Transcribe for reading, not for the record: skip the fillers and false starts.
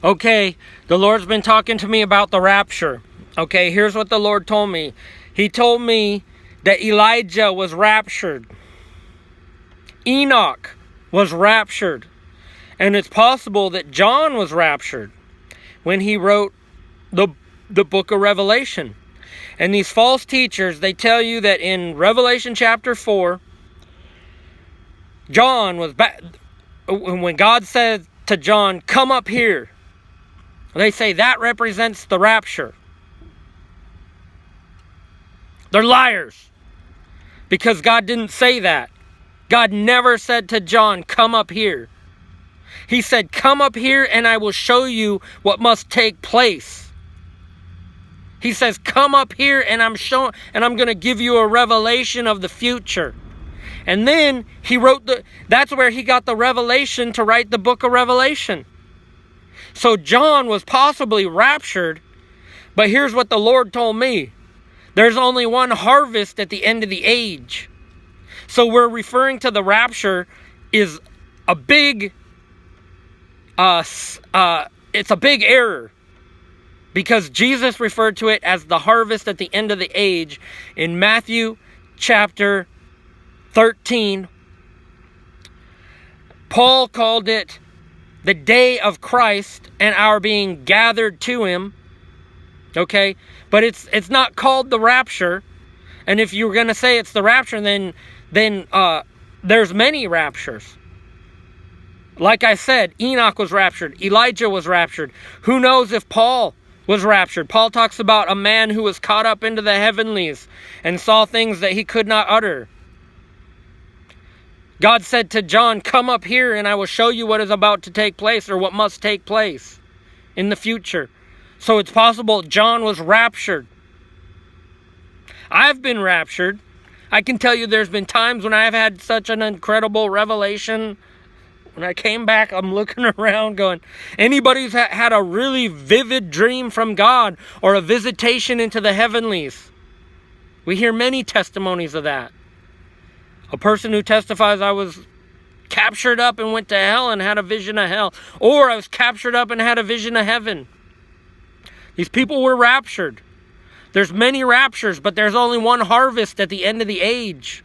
Okay, the Lord's been talking to me about the rapture. Okay, here's what the Lord told me. He told me that Elijah was raptured. Enoch was raptured. And it's possible that John was raptured when he wrote the book of Revelation. And these false teachers, they tell you that in Revelation chapter 4, John was back. When God said to John, come up here, they say that represents the rapture. They're liars. Because God didn't say that. God never said to John, come up here. He said, come up here and I will show you what must take place. He says, come up here and I'm going to give you a revelation of the future. And then he wrote that's where he got the revelation to write the book of Revelation. So John was possibly raptured, but here's what the Lord told me. There's only one harvest at the end of the age. So we're referring to the rapture is a big, it's a big error. Because Jesus referred to it as the harvest at the end of the age in Matthew chapter 13. Paul called it the day of Christ and our being gathered to him. Okay? But it's not called the rapture. And if you're going to say it's the rapture, then there's many raptures. Like I said, Enoch was raptured. Elijah was raptured. Who knows if Paul was raptured? Paul talks about a man who was caught up into the heavenlies and saw things that he could not utter. God said to John, come up here and I will show you what is about to take place, or what must take place in the future. So it's possible John was raptured. I've been raptured. I can tell you there's been times when I've had such an incredible revelation. When I came back, I'm looking around going, anybody's had a really vivid dream from God or a visitation into the heavenlies? We hear many testimonies of that. A person who testifies, I was captured up and went to hell and had a vision of hell. Or I was captured up and had a vision of heaven. These people were raptured. There's many raptures, but there's only one harvest at the end of the age.